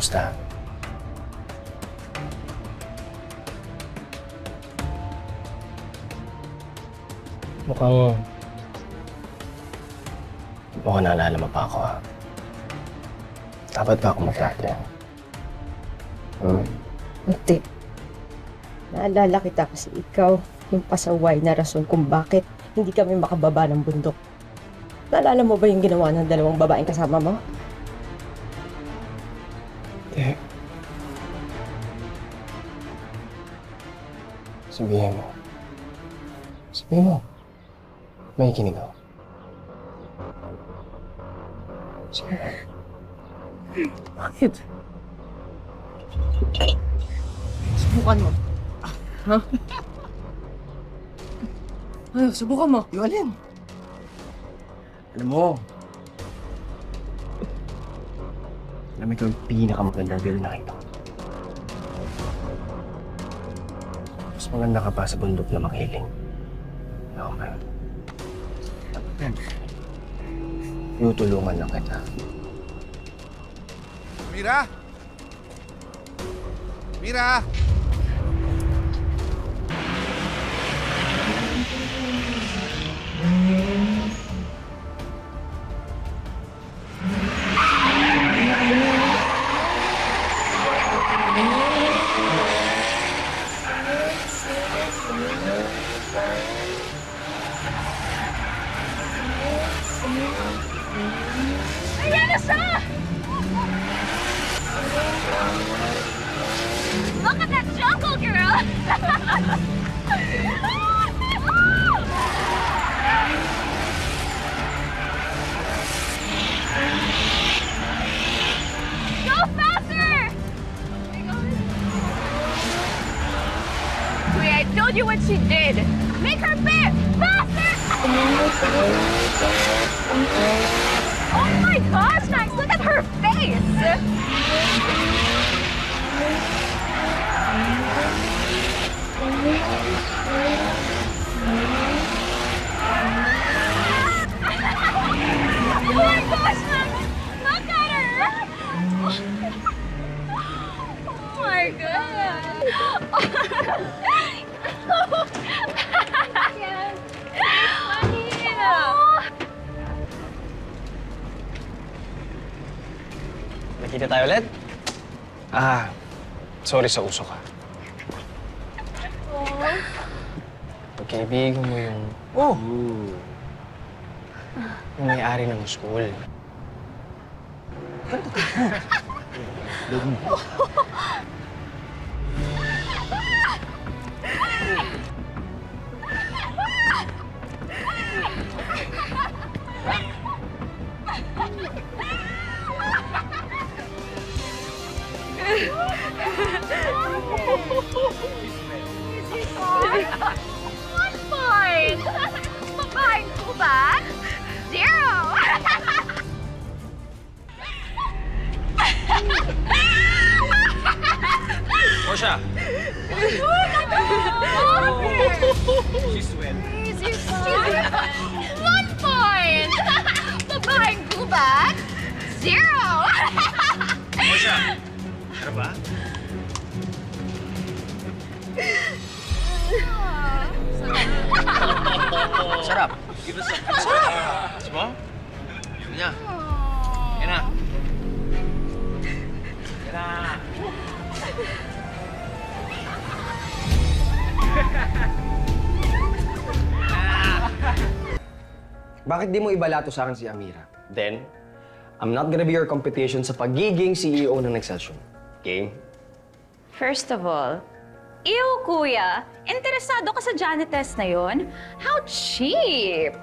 Kumusta? Mukhang... Mukhang naalala mo pa ako, ha? Dapat ba ako mag-flatter? Hindi. Naalala kita kasi ikaw yung pasaway na rason kung bakit hindi kami makababa ng bundok. Naalala mo ba yung ginawa ng dalawang babaeng kasama mo? Hindi. Sabihin mo. Sabihin mo. May kinig ako. Sige. Bakit? Subukan mo. Ha? Ay, subukan mo. Yung alin? Alam mo, alam ikaw yung pinakamagandang girl na nakita ko. Mas maganda ka pa sa bundok na makiling. Ako ba? Tutulungan lang kita. Mira! Mira! Ayan na siya! Look at that jungle, girl! Go faster! Wait, I told you what she did. Make her fit! Faster! Oh my gosh, Max, look at her face! Oh my gosh, Max! Look at her! Oh my god! Yes. Funny. Nakita tayo ulit? Sorry sa uso ka. Pagkaibigan mo yung... Yung may-ari ng school. One point! Babaeng ko ba? Zero! Portia! She's wet. One point! Babaeng ko ba? Zero! Portia! Ano ba? Sarap. Sarap! Gusto mo? Sige na. Yan na. Yan na. Bakit di mo ibalato sa akin si Amira? Then, I'm not gonna be your competition sa pagiging CEO ng Excelsior. Game? First of all, ew, kuya. Interesado ka sa janitress na yon? How cheap!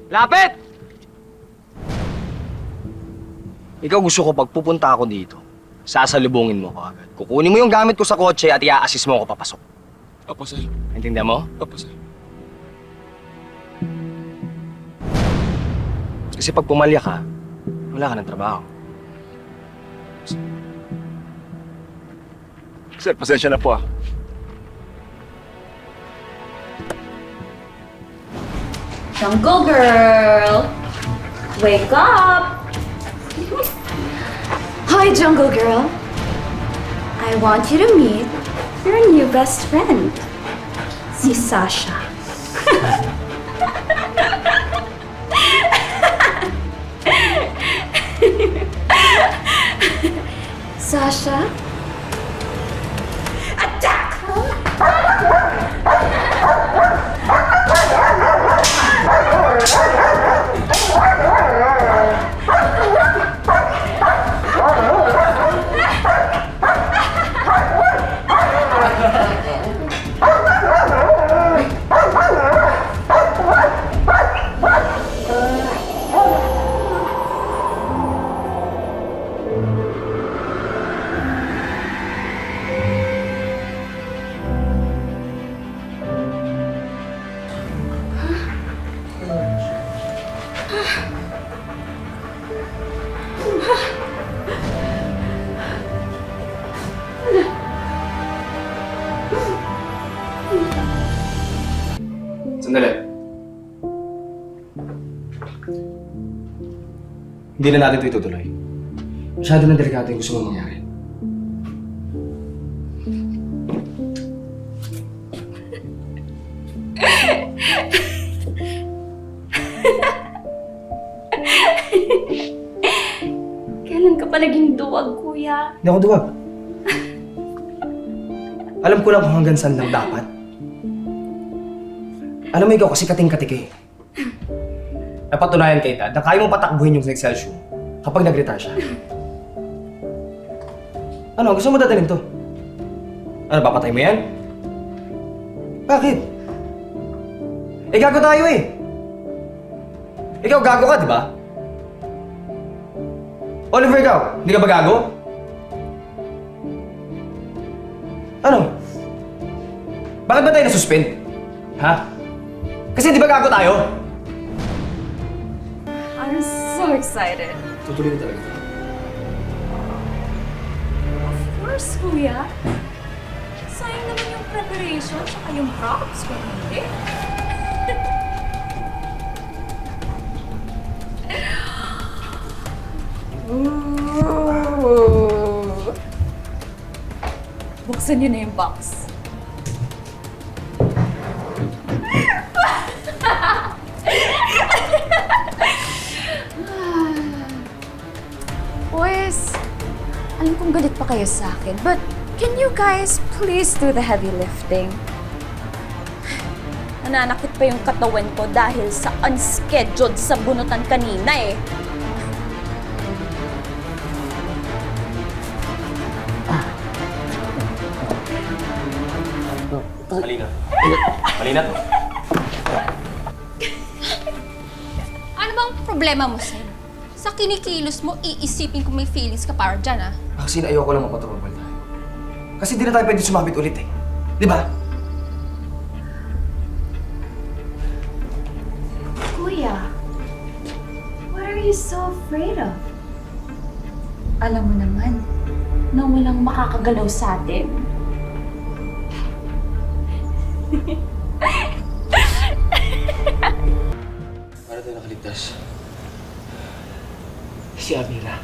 Lapit! Ikaw gusto ko pagpupunta ako dito, sasalubungin mo ko agad. Kukunin mo yung gamit ko sa kotse at i-assist mo ako papasok. Opo, sir. Intindihan mo? Opo, sir. Kasi pag pumalya ka, wala ka ng trabaho. Sir, pasensya na po ah. Jungle Girl! Wake up! Hi, Jungle Girl. I want you to meet your new best friend, si Sasha. Sasha? Attack! Sandali. Hindi na natin ito itutuloy. Masyado na delikado yung gusto mong mangyari. Kailan ka pa naging duwag, kuya? Hindi ako duwag. Alam ko lang kung hanggang saan lang dapat. Alam mo ikaw kasi kating-katik eh. Napatunayan kay Dad na kaya mong patakbuhin yung Excelsior kapag nag-retire siya. Ano, gusto mo dadalhin to? Ano, papatay mo yan? Bakit? Eh, gago tayo eh. Ikaw gago ka, di ba? Oliver, ikaw, hindi ka ba gago? Ano? Bakit ba tayo nasuspend? Ha? Kasi di ba gago tayo? I'm so excited. Tutuloy na talaga. Of course, kuya. Sayang naman yung preparation tsaka yung props kung hindi. Ooh. Buksan niyo na yung box. Boys, alam kong galit pa kayo sa akin, but can you guys please do the heavy lifting? Nananakit pa yung katawan ko dahil sa unscheduled sa bunutan kanina eh. Malina. Malina to. Ano bang problema mo, Sen? Sa kinikilos mo, iisipin kung may feelings ka para dyan, ah. Kasi ayoko lang mapatrobal tayo. Kasi di na tayo pwede sumabit ulit eh. Di ba? Kuya, what are you so afraid of? Alam mo naman na walang makakagalaw sa atin. Para tayo nakaligtas. Si Amira.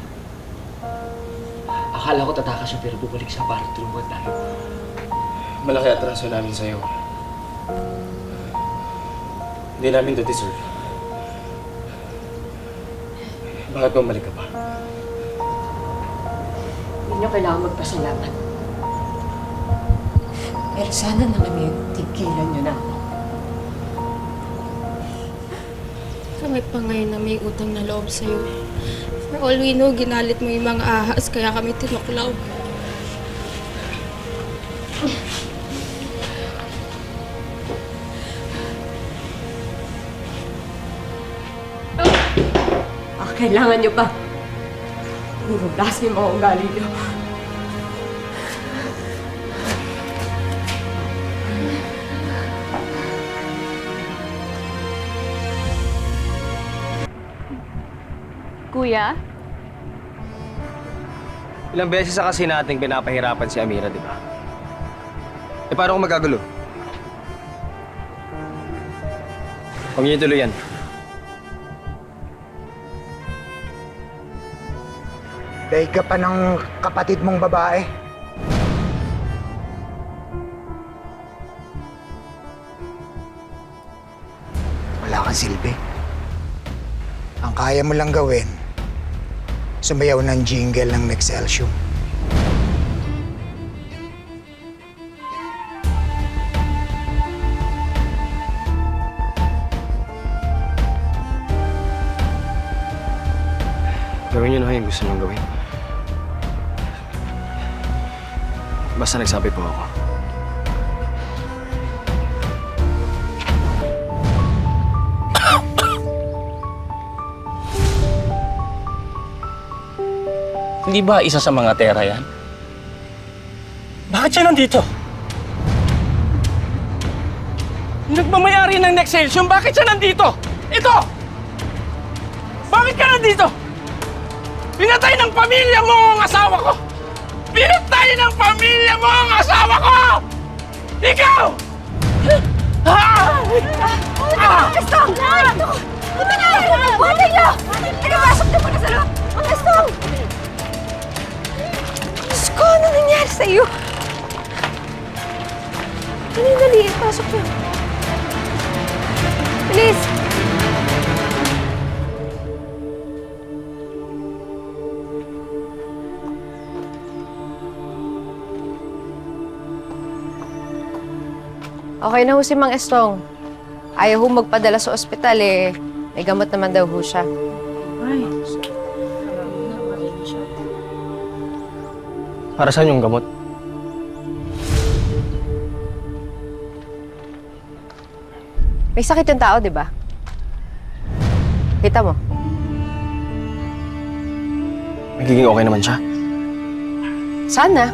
Akala ko tatakas siya pero bubalik siya para tulungan tayo. Malaki atraso namin sa'yo. Hindi namin to deserve. Bakit bumalik ka pa? Hindi nyo kailangan magpasalamat. Pero sana naman tigilan nyo na ako. Kami pa ngayon na may utang na loob sa'yo. For all we know, ginalit mo yung mga ahas, kaya kami tinuklaw. Kailangan nyo pa. Puro blas yung mga ugali nyo. Kuya? Ilang beses na kasi nating pinapahirapan si Amira, di ba? Eh, paano kung magagulo? Huwag niyo ituloy yan. Daig ka pa ng kapatid mong babae. Wala kang silbi. Ang kaya mo lang gawin, sumayaw ng jingle ng Nexcelsium. Gawin niyo na yung gusto niyong gawin. Basta nagsabi po ako. Hindi ba isa sa mga tera yan? Bakit siya nandito? Nagmamayari ng Nexcelsium, bakit siya nandito? Ito! Bakit ka nandito? Pinatay ng pamilya mo ang asawa ko! Pinatay ng pamilya mo ang asawa ko! Ikaw! Estong! Punta na! Buhatin niyo! Nagpasok niyo muna sa loob! Mga Estong! Diyos ko, ano nangyari sa'yo? Dali, pasok niyo. Bilis! Okay na ho si Mang Estong. Ayaw ho magpadala sa ospital eh. May gamot naman daw ho siya. Para saan yung gamot? May sakit yung tao, di ba? Kita mo. Magiging okay naman siya. Sana.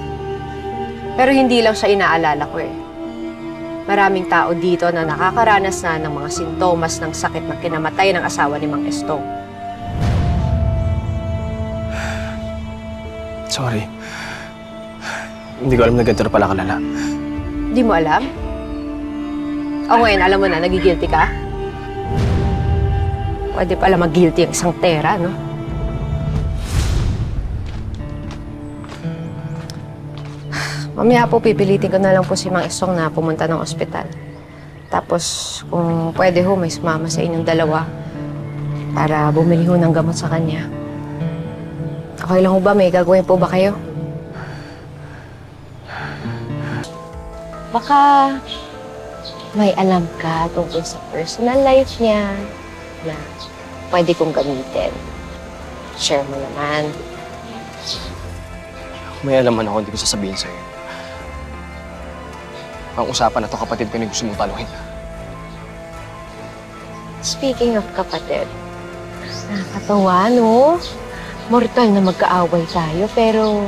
Pero hindi lang siya inaalala ko eh. Maraming tao dito na nakakaranas na ng mga sintomas ng sakit na kinamatay ng asawa ni Mang Estong. Sorry. Hindi ko alam na ganito na pala kalala. Di mo alam? O ngayon, alam mo na, nagigilty ka? Pwede pala mag-guilty ang isang tera, no? Mamaya po, pipilitin ko na lang po si Mang Estong na pumunta ng ospital. Tapos, kung pwede ho, may sumama sa inyong dalawa para bumili ho ng gamot sa kanya. Okay lang ho ba? May gagawin po ba kayo? Baka may alam ka tungkol sa personal life niya na pwede kong gamitin. Share mo naman. May alam man ako, hindi ko sasabihin sa'yo. Ang usapan na to, kapatid ko na gusto mong taluhin. Speaking of kapatid, nakakatawa, no? Mortal na magkaaway tayo, pero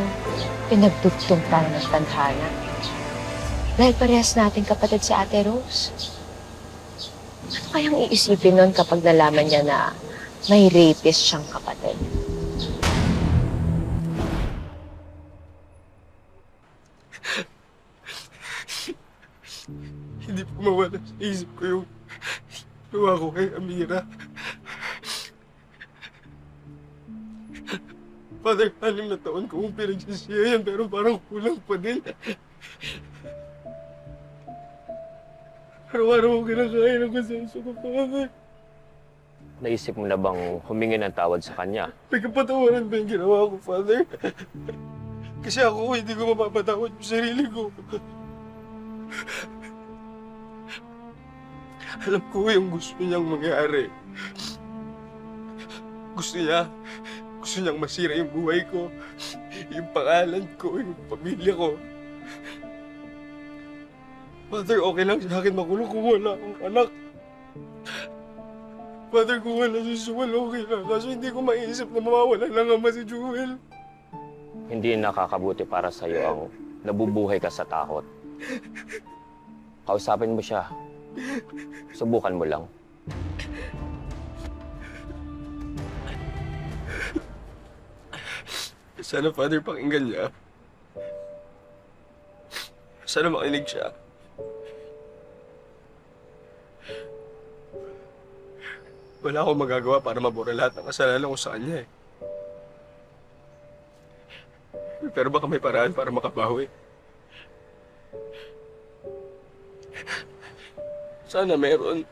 pinagdugtong tayo ng tadhana. Dahil parehas natin kapatid si Ate Rose. Ano kayang iisipin nun kapag nalaman niya na may rapist siyang kapatid? Hindi po mawala sa isip ko yung gawa ko kay Amira. Father, 6 na taon ko kung pinagsisiya yan, pero parang kulang pa din. Araw-araw ko kinakain ang konsenso ko, Father. Naisip mo na bang humingi ng tawad sa kanya? May kapatawaran ba yung ginawa ko, Father? Kasi ako, hindi ko mapapatawad yung sarili ko. Alam ko yung gusto niyang mangyari. Gusto niyang masira yung buhay ko, yung pangalan ko, yung pamilya ko. Father, okay lang sa akin makulong kung wala akong anak. Father, kung wala si Jewel, okay lang. Kaso hindi ko maiisip na mawawala lang ama si Jewel. Hindi nakakabuti para sa'yo ang nabubuhay ka sa takot. Kausapin mo siya. Subukan mo lang. Sana, Father, pakinggan niya. Sana makinig siya. Wala akong magagawa para mabura lahat ng kasalanan ko sa kanya eh. Pero baka may paraan para makabawi. Sana meron.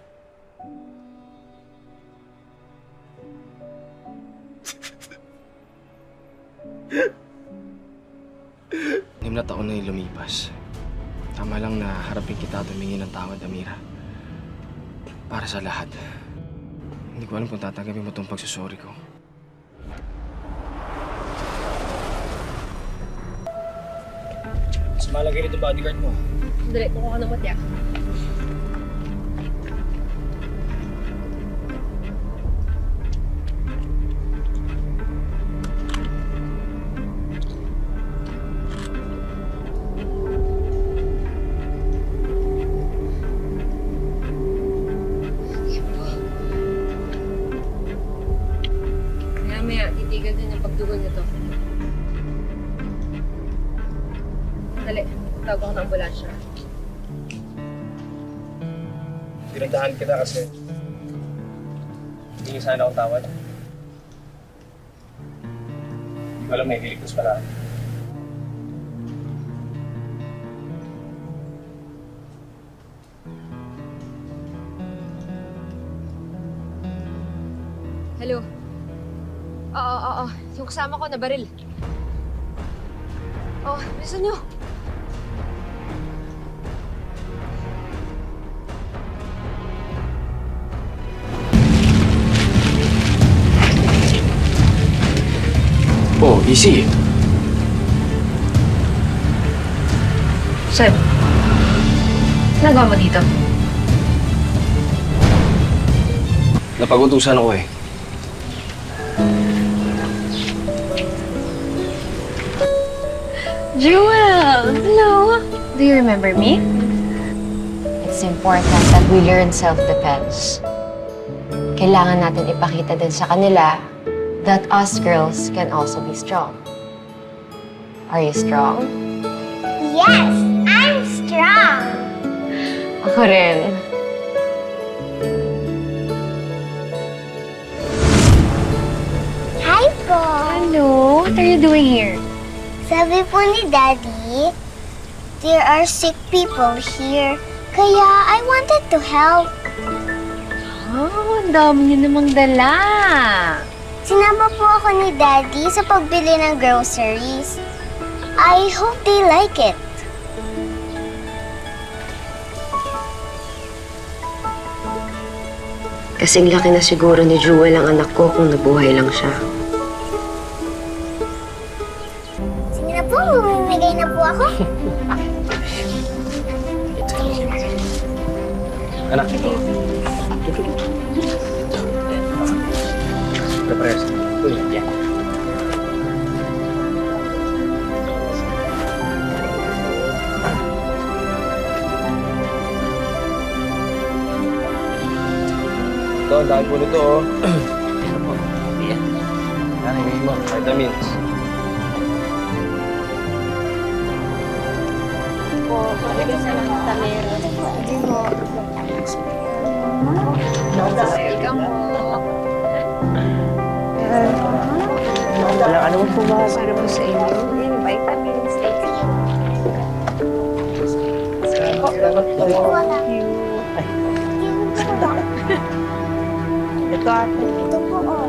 Nim na taon na yung lumipas. Tama lang na harapin kita at humingi ng tawad, Amira. Para sa lahat. Hindi ko alam kung tatanggapin mo itong pagsusori ko. Mas malagay nito bodyguard mo. Dali, kukuha ka ng matya. Maya, titigil din yung pagdugon nito. Dali, tawag ako ng ambulansya. Pinagdahan kita kasi hindi sana akong tawad. Hindi ko alam may hiligtas pala. Hello? Oo. Yung kasama ko na baril. Oh, bilisan nyo. Oh, easy. Sir, nagawa mo dito? Napag-utusan ako eh. Jewel! Hello! Do you remember me? It's important that we learn self-defense. Kailangan natin ipakita din sa kanila that us girls can also be strong. Are you strong? Yes, I'm strong. Ako rin. Hi po. Hello? What are you doing here? Sabi po ni Daddy, there are sick people here. Kaya I wanted to help. Oh, ang dami niyo namang dala. Sinama po ako ni Daddy sa pagbili ng groceries. I hope they like it. Kasing laki na siguro ni Jewel ang anak ko kung nabuhay lang siya. Sige na po, mamimigay na po ako. Anak, ito. Prepare. Yan. Ito, ang dami po nito, oh. Ano po? Yan. Yan, hingin mo. Vitamins. Ano mo po ba? Para po sa inyo. Yung vitamins. Wala. Ito po.